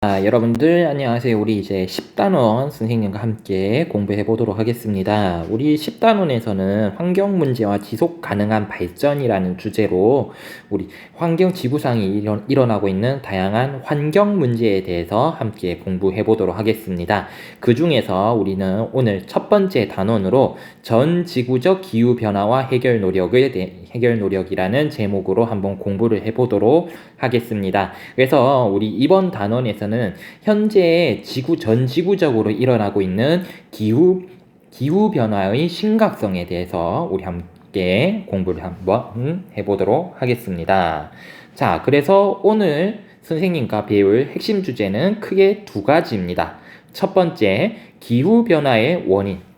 여러분들 안녕하세요. 우리 이제 10단원 선생님과 함께 공부해 보도록 하겠습니다. 우리 10단원에서는 환경 문제와 지속 가능한 발전이라는 주제로 우리 환경 지구상이 일어나고 있는 다양한 환경 문제에 대해서 함께 공부해 보도록 하겠습니다. 그 중에서 우리는 오늘 첫 번째 단원으로 전 지구적 기후 변화와 해결 노력이라는 제목으로 한번 공부를 해 보도록 하겠습니다. 그래서 우리 이번 단원에서는 현재 전 지구적으로 일어나고 있는 기후 변화의 심각성에 대해서 우리 함께 공부를 한번 해보도록 하겠습니다. 자, 그래서 오늘 선생님과 배울 핵심 주제는 크게 두 가지입니다. 첫 번째, 기후 변화의 원인과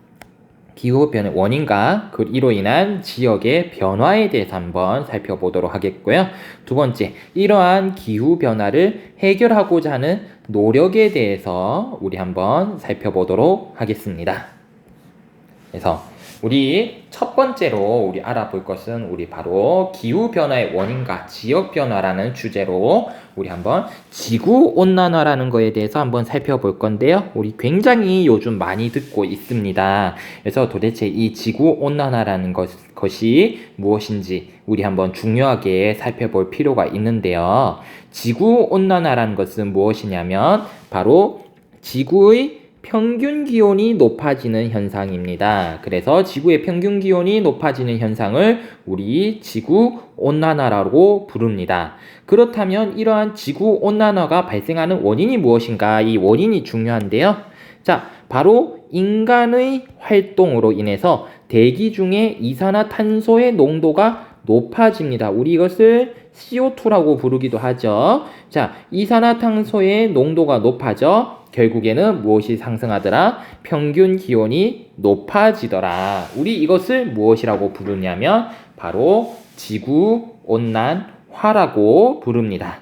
이로 인한 지역의 변화에 대해서 한번 살펴보도록 하겠고요. 두 번째, 이러한 기후 변화를 해결하고자 하는 노력에 대해서 우리 한번 살펴보도록 하겠습니다. 그래서 우리 첫 번째로 우리 알아볼 것은 우리 바로 기후 변화의 원인과 지역 변화라는 주제로 우리 한번 지구 온난화라는 거에 대해서 한번 살펴볼 건데요. 우리 굉장히 요즘 많이 듣고 있습니다. 그래서 도대체 이 지구 온난화라는 것이 무엇인지 우리 한번 중요하게 살펴볼 필요가 있는데요. 지구 온난화라는 것은 무엇이냐면 바로 지구의 평균 기온이 높아지는 현상입니다. 그래서 지구의 평균 기온이 높아지는 현상을 우리 지구 온난화라고 부릅니다. 그렇다면 이러한 지구 온난화가 발생하는 원인이 무엇인가? 이 원인이 중요한데요. 자, 바로 인간의 활동으로 인해서 대기 중에 이산화탄소의 농도가 높아집니다. 우리 이것을 CO2라고 부르기도 하죠. 자, 이산화탄소의 농도가 높아져 결국에는 무엇이 상승하더라? 평균 기온이 높아지더라. 우리 이것을 무엇이라고 부르냐면 바로 지구 온난화라고 부릅니다.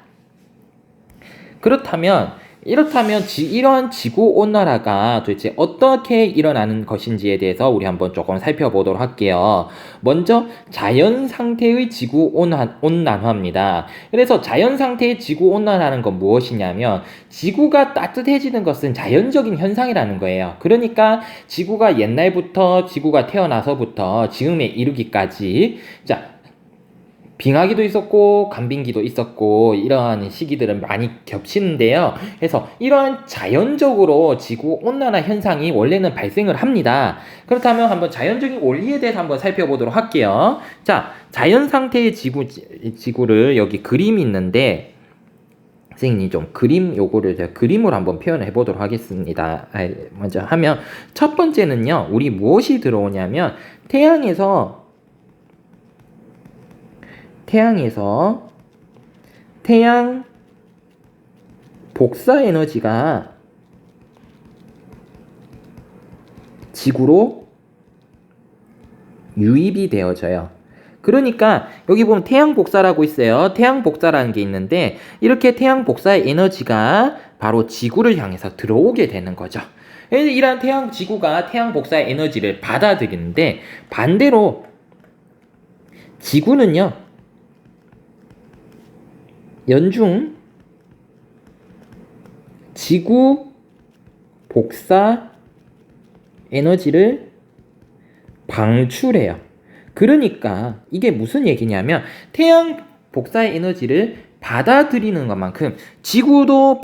이렇다면 이러한 지구 온난화가 도대체 어떻게 일어나는 것인지에 대해서 우리 한번 조금 살펴보도록 할게요. 먼저 자연 상태의 지구 온난화입니다. 그래서 자연 상태의 지구 온난화라는 건 무엇이냐면 지구가 따뜻해지는 것은 자연적인 현상이라는 거예요. 그러니까 지구가 지구가 태어나서부터 지금에 이르기까지 빙하기도 있었고 간빙기도 있었고 이러한 시기들은 많이 겹치는데요. 그래서 이러한 자연적으로 지구 온난화 현상이 원래는 발생을 합니다. 그렇다면 한번 자연적인 원리에 대해서 한번 살펴보도록 할게요. 자, 자연 상태의 지구를 여기 그림이 있는데 선생님이 좀 요거를 제가 그림으로 한번 표현해 보도록 하겠습니다. 먼저 하면 첫 번째는요. 우리 무엇이 들어오냐면 태양에서 태양 복사 에너지가 지구로 유입이 되어져요. 그러니까 여기 보면 태양 복사라고 있어요. 태양 복사라는 게 있는데 이렇게 태양 복사의 에너지가 바로 지구를 향해서 들어오게 되는 거죠. 이러한 지구가 태양 복사의 에너지를 받아들이는데 반대로 지구는요. 연중 지구 복사 에너지를 방출해요. 그러니까 이게 무슨 얘기냐면 태양 복사의 에너지를 받아들이는 것만큼 지구도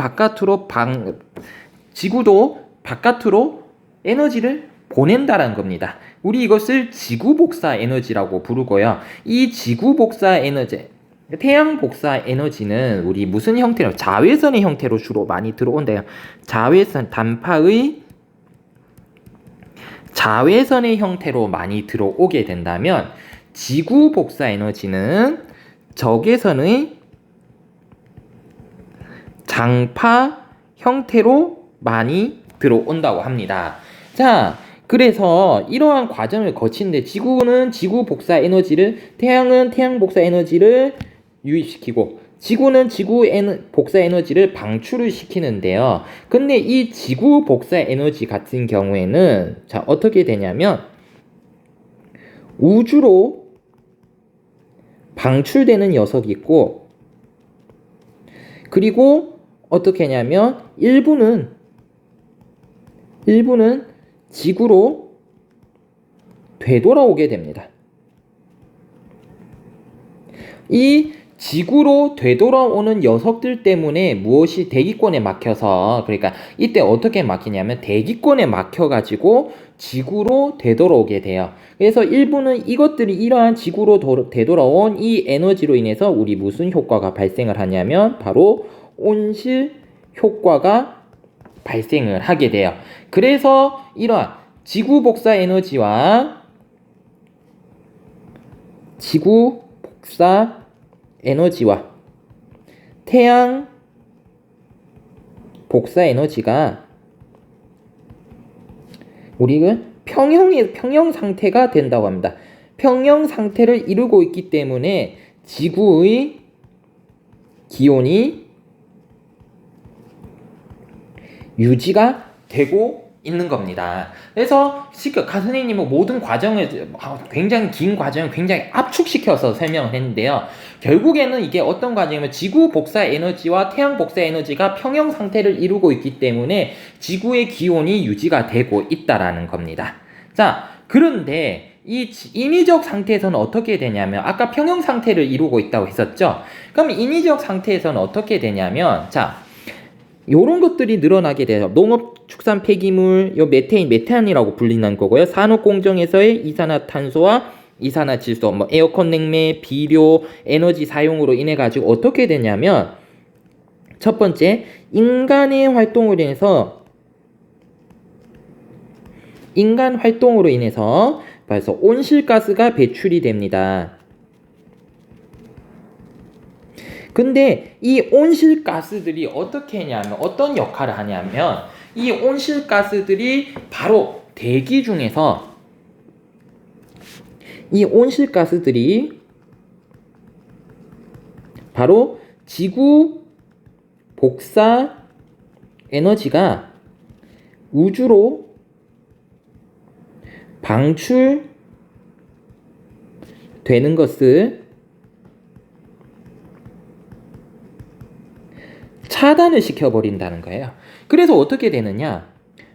바깥으로 에너지를 보낸다는 겁니다. 우리 이것을 지구 복사 에너지라고 부르고요. 이 지구 복사 에너지 태양 복사 에너지는 우리 무슨 형태로 자외선의 형태로 주로 많이 들어온대요. 자외선의 형태로 많이 들어오게 된다면 지구 복사 에너지는 적외선의 장파 형태로 많이 들어온다고 합니다. 자, 그래서 이러한 과정을 거치는데 지구는 지구 복사 에너지를 태양은 태양 복사 에너지를 유입시키고 지구는 복사 에너지를 방출을 시키는데요. 근데 이 지구 복사 에너지 같은 경우에는 어떻게 되냐면 우주로 방출되는 녀석이 있고 그리고 어떻게 하냐면 일부는 지구로 되돌아오게 됩니다. 이 지구로 되돌아오는 녀석들 때문에 무엇이 대기권에 막혀서, 그러니까 이때 어떻게 막히냐면 대기권에 막혀가지고 지구로 되돌아오게 돼요. 그래서 일부는 이것들이 이러한 지구로 되돌아온 이 에너지로 인해서 우리 무슨 효과가 발생을 하냐면 바로 온실 효과가 발생을 하게 돼요. 그래서 이러한 지구 복사 에너지와 태양 복사 에너지가 우리가 평형 상태가 된다고 합니다. 평형 상태를 이루고 있기 때문에 지구의 기온이 유지가 되고 있는 겁니다. 그래서 선생님은 모든 과정을 굉장히 긴 과정을 굉장히 압축시켜서 설명을 했는데요. 결국에는 이게 어떤 과정이면 지구 복사 에너지와 태양 복사 에너지가 평형 상태를 이루고 있기 때문에 지구의 기온이 유지가 되고 있다라는 겁니다. 자, 그런데 이 인위적 상태에서는 어떻게 되냐면 아까 평형 상태를 이루고 있다고 했었죠. 그럼 인위적 상태에서는 어떻게 되냐면 자, 요런 것들이 늘어나게 돼요. 농업 축산 폐기물, 요 메탄이라고 불리는 거고요. 산업 공정에서의 이산화탄소와 이산화질소, 뭐 에어컨 냉매, 비료, 에너지 사용으로 인해 가지고 어떻게 되냐면 첫 번째, 인간 활동으로 인해서 그래서 온실가스가 배출이 됩니다. 근데 이 온실가스들이 어떻게 하냐면 어떤 역할을 하냐면 이 온실가스들이 바로 대기 중에서 이 온실가스들이 바로 지구 복사 에너지가 우주로 방출되는 것을 차단을 시켜버린다는 거예요. 그래서 어떻게 되느냐?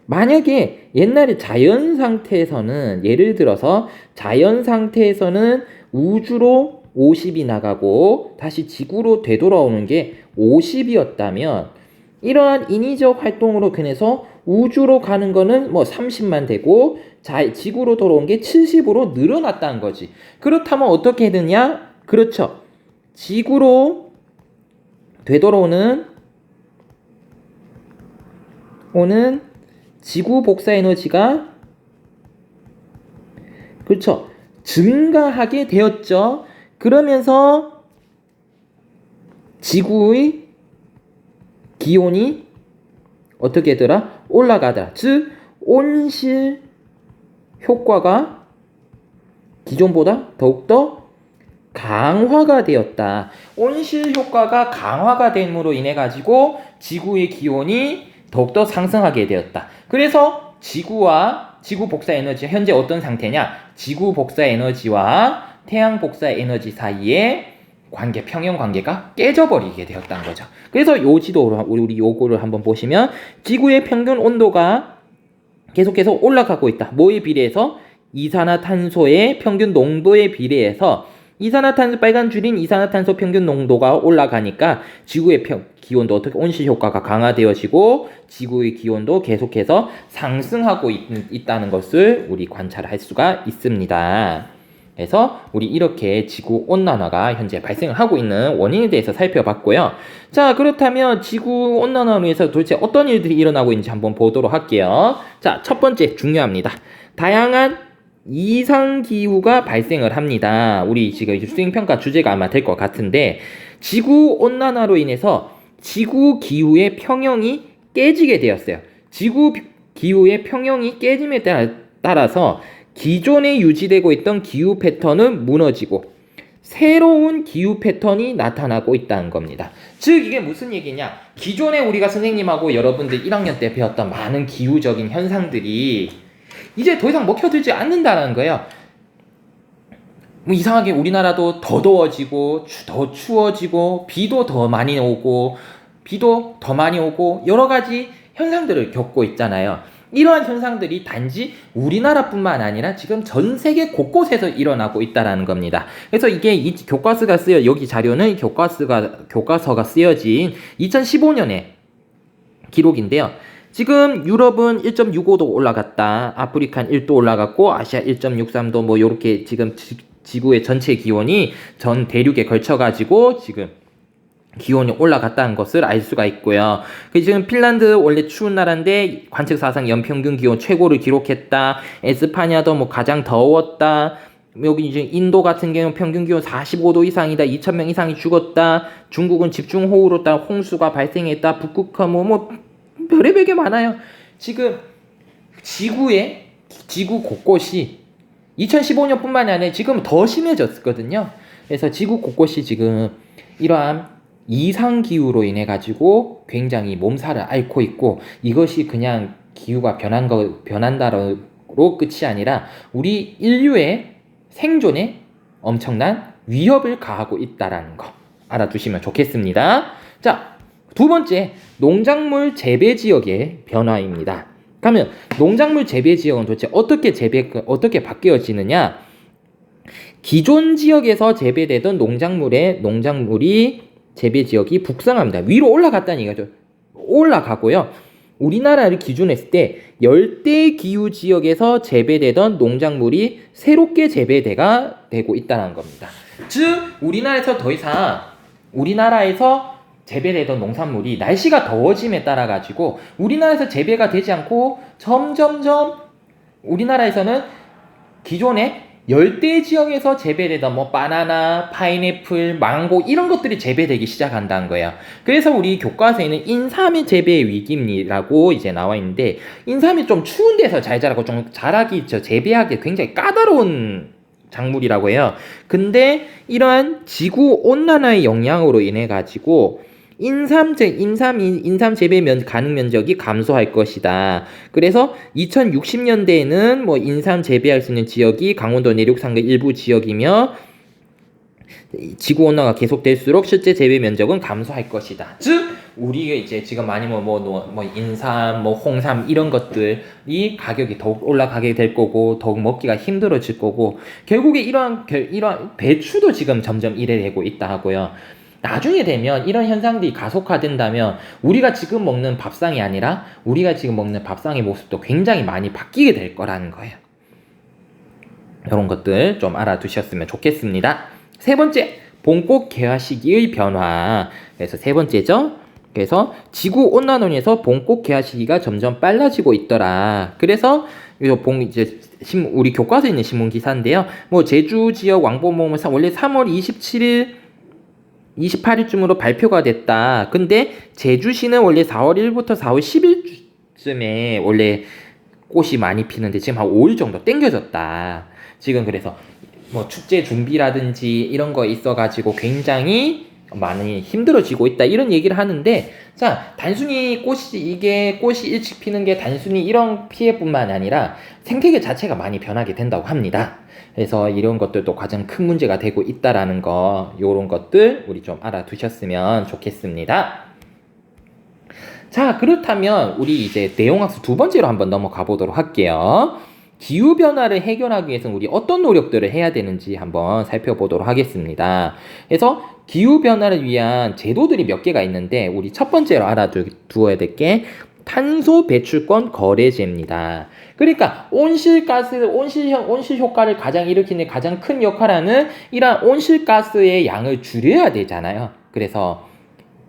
만약에 옛날에 자연 상태에서는 예를 들어서 자연 상태에서는 우주로 50이 나가고 다시 지구로 되돌아오는 게 50이었다면 이러한 인위적 활동으로 인해서 우주로 가는 거는 뭐 30만 되고 지구로 돌아온 게 70으로 늘어났다는 거지. 그렇다면 어떻게 되느냐? 그렇죠. 지구로 되돌아오는 지구 복사 에너지가 그렇죠. 증가하게 되었죠. 그러면서 지구의 기온이 어떻게 되더라? 올라가더라. 즉 온실 효과가 기존보다 더욱더 강화가 되었다. 온실 효과가 강화가 됨으로 인해 가지고 지구의 기온이 더욱더 상승하게 되었다. 그래서 지구 복사 에너지 현재 어떤 상태냐? 지구 복사 에너지와 태양 복사 에너지 사이에 평형 관계가 깨져버리게 되었다는 거죠. 그래서 요 지도로 우리 요거를 한번 보시면 지구의 평균 온도가 계속해서 올라가고 있다. 뭐에 비례해서? 이산화탄소의 평균 농도에 비례해서 빨간 줄인 이산화탄소 평균 농도가 올라가니까 지구의 기온도 어떻게 온실 효과가 강화되어지고 지구의 기온도 계속해서 상승하고 있다는 것을 우리 관찰할 수가 있습니다. 그래서 우리 이렇게 지구 온난화가 현재 발생을 하고 있는 원인에 대해서 살펴봤고요. 자, 그렇다면 지구 온난화로 인해서 도대체 어떤 일들이 일어나고 있는지 한번 보도록 할게요. 자, 첫 번째 중요합니다. 다양한 이상기후가 발생을 합니다. 우리 지금 수행평가 주제가 아마 될 것 같은데 지구 온난화로 인해서 지구 기후의 평형이 깨지게 되었어요. 지구 기후의 평형이 깨짐에 따라서 기존에 유지되고 있던 기후 패턴은 무너지고 새로운 기후 패턴이 나타나고 있다는 겁니다. 즉 이게 무슨 얘기냐? 기존에 우리가 선생님하고 여러분들 1학년 때 배웠던 많은 기후적인 현상들이 이제 더 이상 먹혀들지 않는다는 거예요. 뭐 이상하게 우리나라도 더 더워지고 더 추워지고 비도 더 많이 오고 비도 더 많이 오고 여러 가지 현상들을 겪고 있잖아요. 이러한 현상들이 단지 우리나라뿐만 아니라 지금 전 세계 곳곳에서 일어나고 있다라는 겁니다. 그래서 이게 이 교과서가 여기 자료는 교과서가 쓰여진 2015년에 기록인데요. 지금 유럽은 1.65도 올라갔다. 아프리카는 1도 올라갔고 아시아 1.63도 뭐 요렇게 지금 지구의 전체 기온이 전 대륙에 걸쳐 가지고 지금 기온이 올라갔다는 것을 알 수가 있고요. 지금 핀란드 원래 추운 나라인데 관측 사상 연평균 기온 최고를 기록했다. 에스파냐도 뭐 가장 더웠다. 여기 이제 인도 같은 경우 평균 기온 45도 이상이다. 2,000명 이상이 죽었다. 중국은 집중호우로 따라 홍수가 발생했다. 북극화 뭐 별의별 게 많아요. 지금 지구 곳곳이 2015년뿐만이 아니라 지금 더 심해졌거든요. 그래서 지구 곳곳이 지금 이러한 이상기후로 인해 가지고 굉장히 몸살을 앓고 있고, 이것이 그냥 기후가 변한다로 끝이 아니라 우리 인류의 생존에 엄청난 위협을 가하고 있다라는 거 알아두시면 좋겠습니다. 자, 두 번째, 농작물 재배 지역의 변화입니다. 그러면 농작물 재배 지역은 도대체 어떻게 바뀌어지느냐? 기존 지역에서 재배되던 농작물이 재배 지역이 북상합니다. 위로 올라갔다는 얘기죠. 올라가고요. 우리나라를 기준으로 했을 때 열대 기후 지역에서 재배되던 농작물이 새롭게 재배가 되고 있다는 겁니다. 즉 우리나라에서 더 이상 우리나라에서 재배되던 농산물이 날씨가 더워짐에 따라 가지고 우리나라에서 재배가 되지 않고 점점점 우리나라에서는 기존에 열대 지역에서 재배되던 뭐 바나나, 파인애플, 망고 이런 것들이 재배되기 시작한다는 거예요. 그래서 우리 교과서에는 인삼의 재배 위기라고 이제 나와 있는데, 인삼이 좀 추운 데서 잘 자라고 좀 재배하기 굉장히 까다로운 작물이라고 해요. 근데 이러한 지구 온난화의 영향으로 인해 가지고 인삼 재배 가능 면적이 감소할 것이다. 그래서 2060년대에는 뭐 인삼 재배할 수 있는 지역이 강원도 내륙 산맥 일부 지역이며, 지구 온난화가 계속될수록 실제 재배 면적은 감소할 것이다. 즉 우리가 이제 지금 많이 인삼, 홍삼 이런 것들이 가격이 더욱 올라가게 될 거고 더욱 먹기가 힘들어질 거고, 결국에 이러한 배추도 지금 점점 이래 되고 있다 하고요. 나중에 되면 이런 현상들이 가속화된다면 우리가 지금 먹는 밥상이 아니라 우리가 지금 먹는 밥상의 모습도 굉장히 많이 바뀌게 될 거라는 거예요. 이런 것들 좀 알아두셨으면 좋겠습니다. 세 번째, 봄꽃 개화 시기의 변화. 그래서 세 번째죠. 그래서 지구 온난화에서 봄꽃 개화 시기가 점점 빨라지고 있더라. 그래서 우리 교과서에 있는 신문 기사인데요. 뭐 제주 지역 왕복모음은 원래 3월 28일쯤으로 발표가 됐다. 근데 제주시는 원래 4월 1일부터 4월 10일쯤에 원래 꽃이 많이 피는데 지금 한 5일 정도 땡겨졌다. 지금 그래서 뭐 축제 준비라든지 이런 거 있어가지고 굉장히 많이 힘들어지고 있다, 이런 얘기를 하는데, 자, 단순히 꽃이 일찍 피는 게 단순히 이런 피해뿐만 아니라 생태계 자체가 많이 변하게 된다고 합니다. 그래서 이런 것들도 가장 큰 문제가 되고 있다라는 거, 요런 것들 우리 좀 알아두셨으면 좋겠습니다. 자, 그렇다면 우리 이제 내용학습 두 번째로 한번 넘어가 보도록 할게요. 기후변화를 해결하기 위해서는 우리 어떤 노력들을 해야 되는지 한번 살펴보도록 하겠습니다. 그래서 기후변화를 위한 제도들이 몇 개가 있는데, 우리 첫 번째로 알아두어야 될 게 탄소 배출권 거래제입니다. 그러니까 온실 효과를 가장 일으키는 가장 큰 역할을 하는 이러한 온실가스의 양을 줄여야 되잖아요. 그래서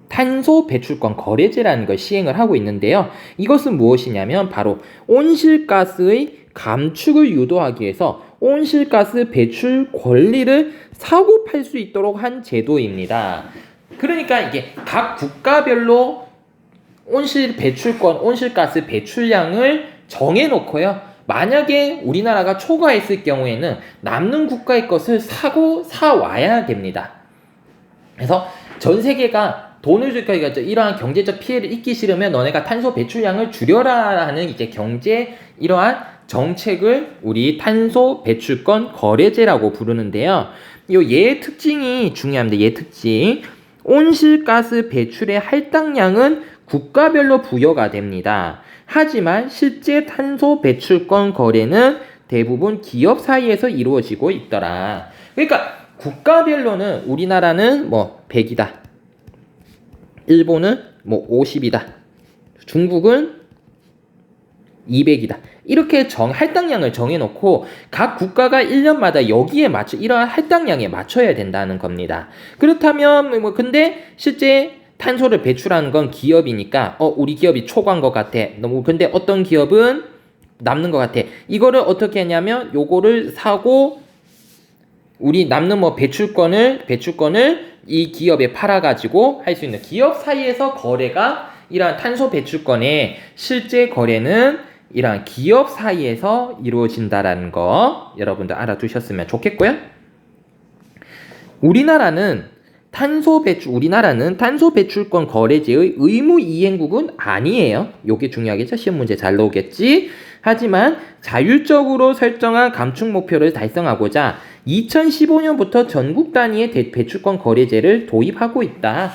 탄소 배출권 거래제라는 걸 시행을 하고 있는데요. 이것은 무엇이냐면 바로 온실가스의 감축을 유도하기 위해서 온실가스 배출 권리를 사고 팔 수 있도록 한 제도입니다. 그러니까 이게 각 국가별로 온실가스 배출량을 정해놓고요. 만약에 우리나라가 초과했을 경우에는 남는 국가의 것을 사와야 됩니다. 그래서 전 세계가 돈을 줄 거니까 이러한 경제적 피해를 입기 싫으면 너네가 탄소 배출량을 줄여라 하는 이제 이러한 정책을 우리 탄소 배출권 거래제라고 부르는데요. 얘의 특징이 중요합니다. 얘의 특징. 온실가스 배출의 할당량은 국가별로 부여가 됩니다. 하지만 실제 탄소 배출권 거래는 대부분 기업 사이에서 이루어지고 있더라. 그러니까 국가별로는 우리나라는 뭐 100이다. 일본은 뭐 50이다. 중국은 200이다. 이렇게 할당량을 정해놓고 각 국가가 1년마다 여기에 맞춰 이러한 할당량에 맞춰야 된다는 겁니다. 그렇다면 뭐 근데 실제 탄소를 배출하는 건 기업이니까 우리 기업이 초과한 것 같아. 근데 어떤 기업은 남는 것 같아. 이거를 어떻게 하냐면 요거를 사고 우리 남는 뭐 배출권을 이 기업에 팔아가지고 할 수 있는 기업 사이에서 거래가 이러한 탄소 배출권의 실제 거래는 이러한 기업 사이에서 이루어진다라는 거 여러분들 알아두셨으면 좋겠고요. 우리나라는 탄소 배출권 거래제의 의무 이행국은 아니에요. 요게 중요하겠죠. 시험 문제 잘 나오겠지. 하지만 자율적으로 설정한 감축 목표를 달성하고자 2015년부터 전국 단위의 배출권 거래제를 도입하고 있다.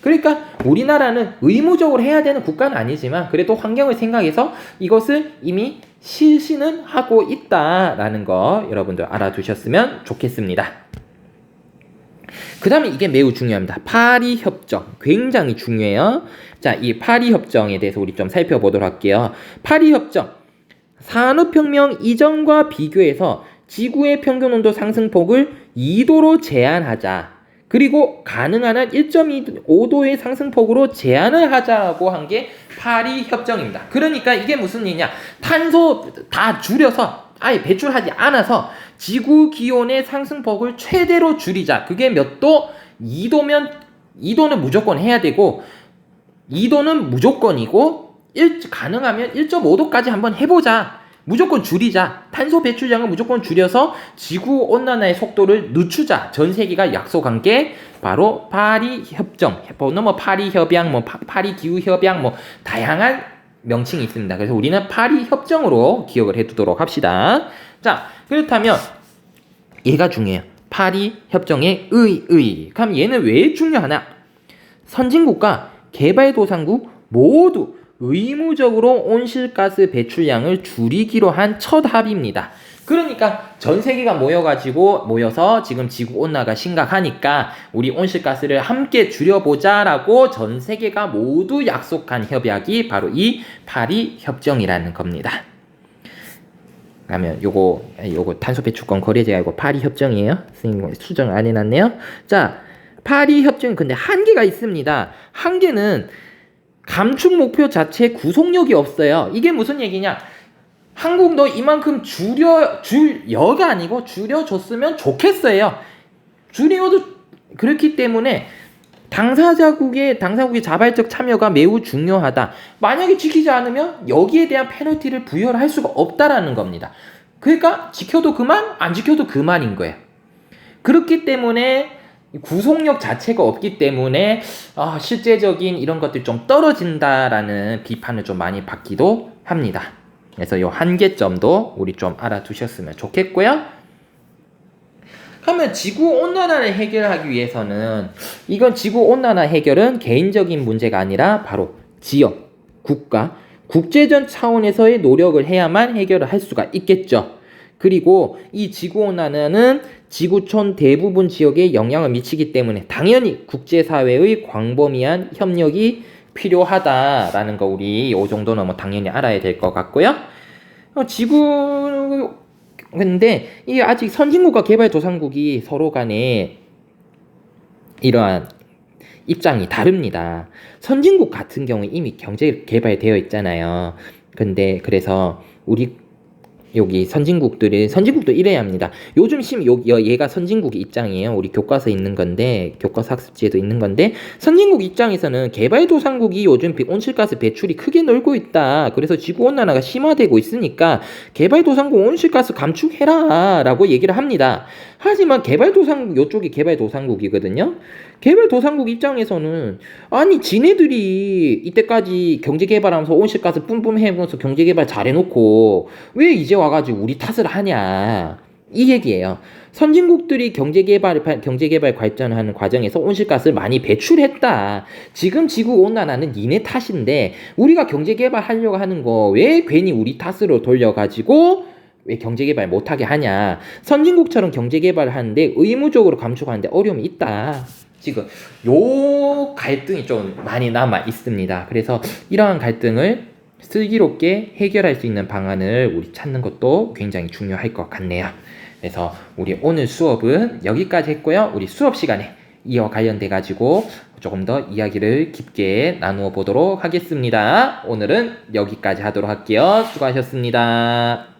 그러니까 우리나라는 의무적으로 해야 되는 국가는 아니지만 그래도 환경을 생각해서 이것을 이미 실시는 하고 있다라는 거 여러분들 알아두셨으면 좋겠습니다. 그 다음에 이게 매우 중요합니다. 파리협정 굉장히 중요해요. 자, 이 파리협정에 대해서 우리 좀 살펴보도록 할게요. 파리협정 산업혁명 이전과 비교해서 지구의 평균온도 상승폭을 2도로 제한하자. 그리고 가능한 한 1.5도의 상승폭으로 제한을 하자고 한 게 파리협정입니다. 그러니까 이게 무슨 얘기냐? 탄소 다 줄여서 아예 배출하지 않아서 지구 기온의 상승폭을 최대로 줄이자. 그게 몇 도? 2도면 2도는 무조건 해야 되고 2도는 무조건이고 가능하면 1.5도까지 한번 해보자. 무조건 줄이자. 탄소 배출량을 무조건 줄여서 지구 온난화의 속도를 늦추자. 전 세계가 약속한 게 바로 파리 협정. 뭐 파리 협약, 뭐 파리 기후 협약, 뭐 다양한 명칭이 있습니다. 그래서 우리는 파리 협정으로 기억을 해두도록 합시다. 자, 그렇다면 얘가 중요해요. 파리 협정의 그럼 얘는 왜 중요하나? 선진국과 개발도상국 모두 의무적으로 온실가스 배출량을 줄이기로 한 첫 합의입니다. 그러니까 전 세계가 모여서 지금 지구온난화가 심각하니까 우리 온실가스를 함께 줄여보자라고 전 세계가 모두 약속한 협약이 바로 이 파리협정이라는 겁니다. 그러면 요거 탄소 배출권 거래제가 아니고 파리협정이에요. 선생님 수정 안 해놨네요. 자, 파리협정은 근데 한계가 있습니다. 한계는 감축 목표 자체에 구속력이 없어요. 이게 무슨 얘기냐? 한국도 이만큼 줄여가 아니고 줄여줬으면 좋겠어요. 줄여도 그렇기 때문에 당사국의 자발적 참여가 매우 중요하다. 만약에 지키지 않으면 여기에 대한 페널티를 부여를 할 수가 없다라는 겁니다. 그러니까 지켜도 그만, 안 지켜도 그만인 거예요. 그렇기 때문에 구속력 자체가 없기 때문에 실제적인 이런 것들이 좀 떨어진다라는 비판을 좀 많이 받기도 합니다. 그래서 이 한계점도 우리 좀 알아두셨으면 좋겠고요. 그러면 지구온난화를 해결하기 위해서는 이건 지구온난화 해결은 개인적인 문제가 아니라 바로 지역, 국가, 국제적 차원에서의 노력을 해야만 해결을 할 수가 있겠죠. 그리고 이 지구온난화는 지구촌 대부분 지역에 영향을 미치기 때문에 당연히 국제사회의 광범위한 협력이 필요하다라는 거 우리 이 정도는 뭐 당연히 알아야 될 것 같고요. 근데 이게 아직 선진국과 개발도상국이 서로 간에 이러한 입장이 다릅니다. 선진국 같은 경우 이미 경제 개발되어 있잖아요. 근데 그래서 여기 선진국도 이래야 합니다. 요즘 얘가 선진국의 입장이에요. 우리 교과서에 있는 건데, 교과서 학습지에도 있는 건데, 선진국 입장에서는 개발도상국이 요즘 온실가스 배출이 크게 늘고 있다. 그래서 지구온난화가 심화되고 있으니까 개발도상국 온실가스 감축해라 라고 얘기를 합니다. 하지만 요쪽이 개발도상국이거든요. 개발도상국 입장에서는 아니 지네들이 이때까지 경제개발하면서 온실가스 뿜뿜 해보면서 경제개발 잘해놓고 왜 이제 와가지고 우리 탓을 하냐. 이 얘기예요. 선진국들이 경제개발 발전하는 과정에서 온실가스를 많이 배출했다. 지금 지구온난화는 니네 탓인데 우리가 경제개발 하려고 하는 거 왜 괜히 우리 탓으로 돌려가지고 왜 경제개발 못하게 하냐. 선진국처럼 경제개발을 하는데 의무적으로 감축하는데 어려움이 있다. 지금 요 갈등이 좀 많이 남아 있습니다. 그래서 이러한 갈등을 슬기롭게 해결할 수 있는 방안을 우리 찾는 것도 굉장히 중요할 것 같네요. 그래서 우리 오늘 수업은 여기까지 했고요. 우리 수업 시간에 이어 관련돼 가지고 조금 더 이야기를 깊게 나누어 보도록 하겠습니다. 오늘은 여기까지 하도록 할게요. 수고하셨습니다.